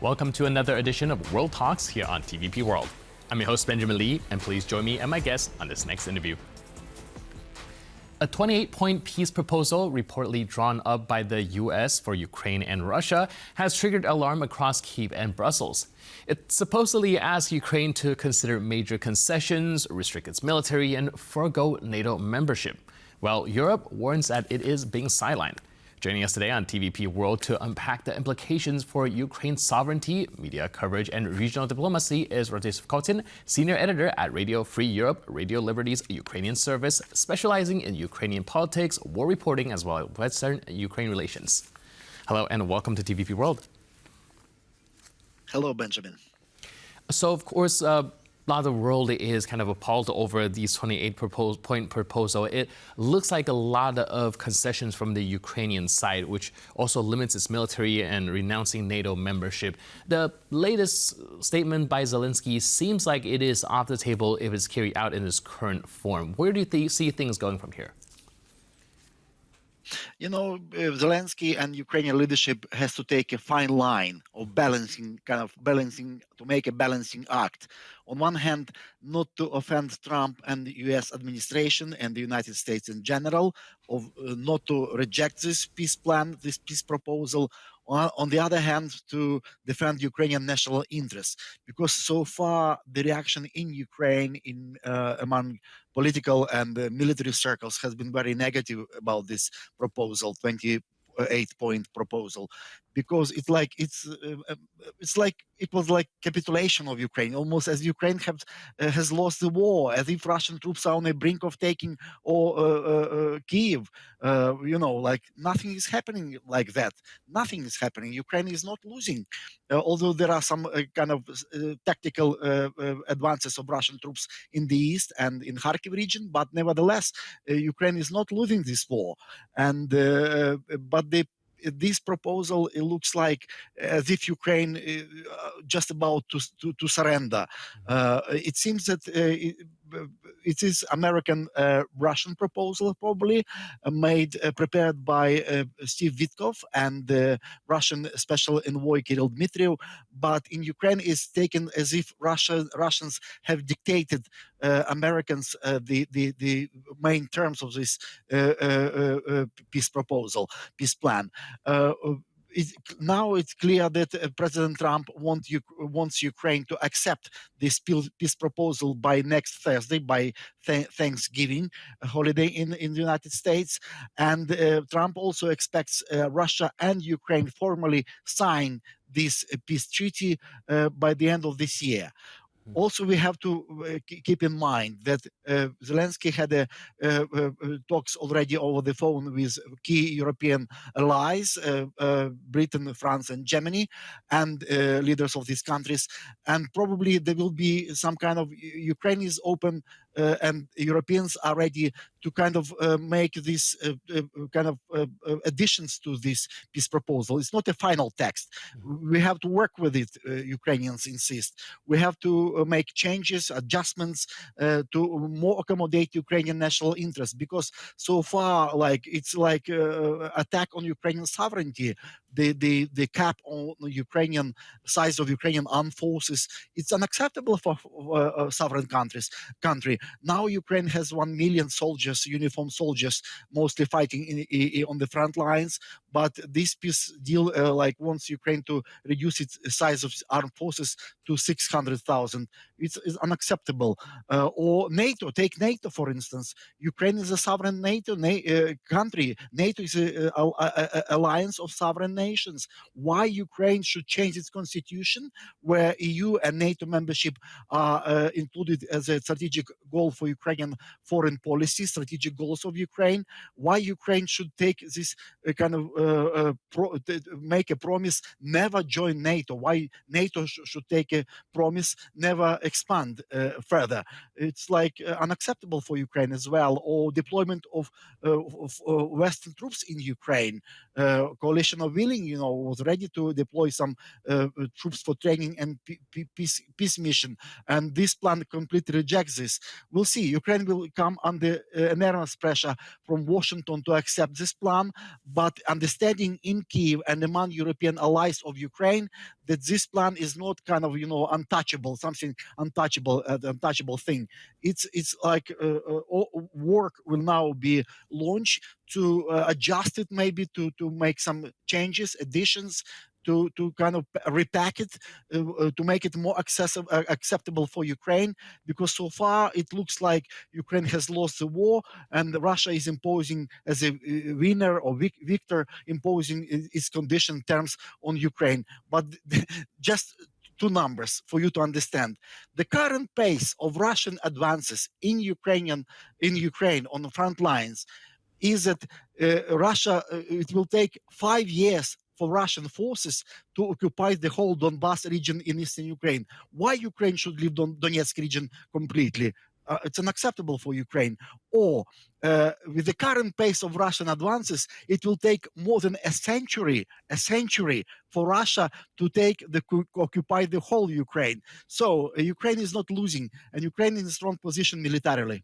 Welcome to another edition of World Talks here on TVP World. I'm your host, Benjamin Lee, and please join me and my guest on this next interview. A 28-point peace proposal reportedly drawn up by the U.S. for Ukraine and Russia has triggered alarm across Kyiv and Brussels. It supposedly asks Ukraine to consider major concessions, restrict its military, and forego NATO membership, while Europe warns that it is being sidelined. Joining us today on TVP World to unpack the implications for Ukraine's sovereignty, media coverage, and regional diplomacy is Rostyslav Khotin, senior editor at Radio Free Europe, Radio Liberty's Ukrainian service, specializing in Ukrainian politics, war reporting, as well as Western Ukraine relations. Hello and welcome to TVP World. Hello, Benjamin. So, of course, a lot of the world is kind of appalled over these 28-point proposal. It looks like a lot of concessions from the Ukrainian side, which also limits its military and renouncing NATO membership. The latest statement by Zelensky seems like it is off the table if it's carried out in its current form. Where do you see things going from here? You know, Zelensky and Ukrainian leadership has to take a fine line of balancing, to make a balancing act. On one hand, not to offend Trump and the U.S. administration and the United States in general, not to reject this peace plan, this peace proposal. On the other hand, to defend Ukrainian national interests, because so far the reaction in Ukraine, among political and military circles, has been very negative about this proposal, 28-point proposal, because it was like capitulation of Ukraine, almost as Ukraine has lost the war, as if Russian troops are on the brink of taking Kyiv. Like nothing is happening like that. Nothing is happening. Ukraine is not losing, although there are some tactical advances of Russian troops in the east and in Kharkiv region, but nevertheless, Ukraine is not losing this war. And this proposal, it looks like as if Ukraine is just about to surrender. It seems that it is American-Russian proposal, probably prepared by Steve Witkoff and Russian special envoy Kirill Dmitriev. But in Ukraine, it's taken as if Russians have dictated Americans the main terms of this peace proposal, peace plan. Now it's clear that President Trump wants Ukraine to accept this peace proposal by next Thursday, by Thanksgiving holiday in the United States. And Trump also expects Russia and Ukraine formally sign this peace treaty by the end of this year. Also, we have to keep in mind that Zelensky had talks already over the phone with key European allies, Britain, France, and Germany, and leaders of these countries. And probably there will be some kind of Ukraine is open and Europeans are ready to kind of make this additions to this peace proposal. It's not a final text. We have to work with it, Ukrainians insist. We have to make changes, adjustments to more accommodate Ukrainian national interests, because so far, it's like attack on Ukrainian sovereignty. The cap on the Ukrainian size of Ukrainian armed forces, it's unacceptable for sovereign country. Now Ukraine has 1 million soldiers, uniformed soldiers, mostly fighting on the front lines. But this peace deal wants Ukraine to reduce its size of armed forces to 600,000. It's unacceptable. Or NATO, take NATO for instance. Ukraine is a sovereign NATO country. NATO is an alliance of sovereign nations. Why Ukraine should change its constitution, where EU and NATO membership are included as a strategic goal for Ukrainian foreign policy, strategic goals of Ukraine? Why Ukraine should take this make a promise never join NATO? Why NATO should take a promise never expand further? It's unacceptable for Ukraine as well. Or deployment of Western troops in Ukraine. coalition of willing, was ready to deploy some troops for training and peace mission. And this plan completely rejects this. We'll see. Ukraine will come under enormous pressure from Washington to accept this plan, but understanding in Kyiv and among European allies of Ukraine that this plan is not kind of untouchable, something untouchable, untouchable thing. It's like work will now be launched to adjust it, maybe to make some changes, additions, to kind of repack it, to make it more acceptable for Ukraine, because so far it looks like Ukraine has lost the war and Russia is imposing as a winner or victor, imposing its condition terms on Ukraine. But just two numbers for you to understand. The current pace of Russian advances in Ukraine on the front lines is that Russia, it will take 5 years for Russian forces to occupy the whole Donbas region in eastern Ukraine. Why Ukraine should leave Donetsk region completely? It's unacceptable for Ukraine. Or with the current pace of Russian advances, it will take more than a century for Russia to occupy the whole Ukraine. So Ukraine is not losing, and Ukraine is in a strong position militarily.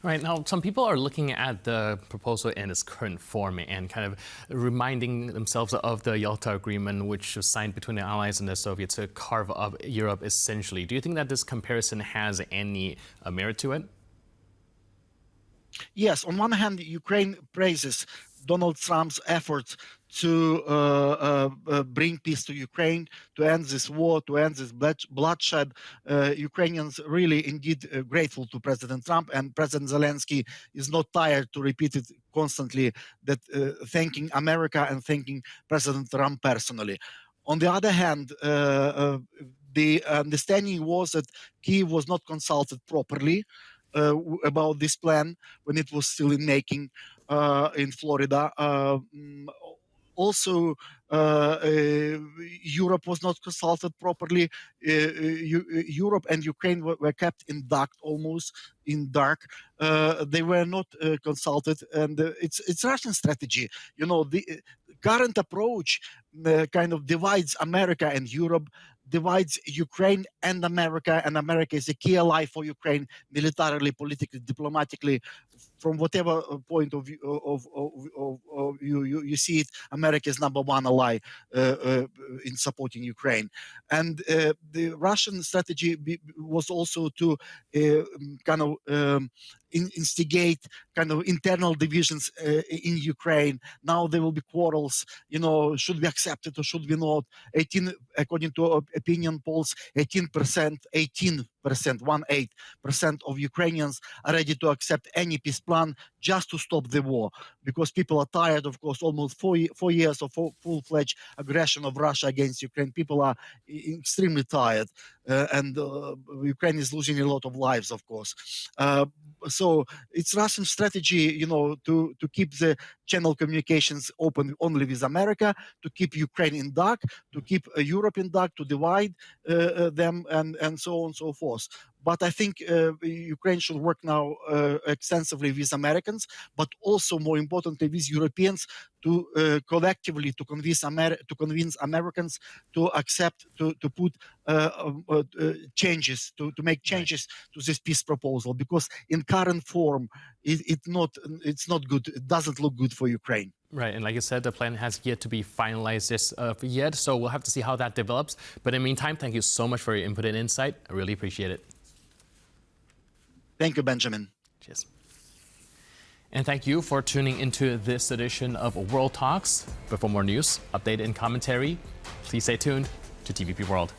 Right, now some people are looking at the proposal in its current form and kind of reminding themselves of the Yalta agreement, which was signed between the Allies and the Soviets to carve up Europe essentially. Do you think that this comparison has any merit to it? Yes, on one hand, Ukraine praises Donald Trump's efforts to bring peace to Ukraine, to end this war, to end this bloodshed. Ukrainians really indeed grateful to President Trump, and President Zelensky is not tired to repeat it constantly, that thanking America and thanking President Trump personally. On the other hand, the understanding was that Kyiv was not consulted properly about this plan when it was still in making in Florida. Also, Europe was not consulted properly. Europe and Ukraine were kept in dark, almost in dark. They were not consulted, and it's Russian strategy. The current approach kind of divides America and Europe, divides Ukraine and America is a key ally for Ukraine militarily, politically, diplomatically. From whatever point of view you see it, America is number one ally in supporting Ukraine. And the Russian strategy was also to kind of instigate kind of internal divisions in Ukraine. Now there will be quarrels, should we accept it or should we not? According to opinion polls, 18% of Ukrainians are ready to accept any peace plan just to stop the war, because people are tired, of course, almost 4 years of full-fledged aggression of Russia against Ukraine. People are extremely tired, and Ukraine is losing a lot of lives, of course. So it's Russian strategy, to keep the channel communications open only with America, to keep Ukraine in dark, to keep Europe in dark, to divide them, and so on and so forth. But I think Ukraine should work now extensively with Americans, but also more importantly with Europeans, to collectively to convince Americans to accept, to put changes, to make changes to this peace proposal, because in current form it's not good. It doesn't look good for Ukraine. Right, and like you said, the plan has yet to be finalized yet, so we'll have to see how that develops. But in the meantime, thank you so much for your input and insight. I really appreciate it. Thank you, Benjamin. Cheers. And thank you for tuning into this edition of World Talks. But for more news, update, and commentary, please stay tuned to TVP World.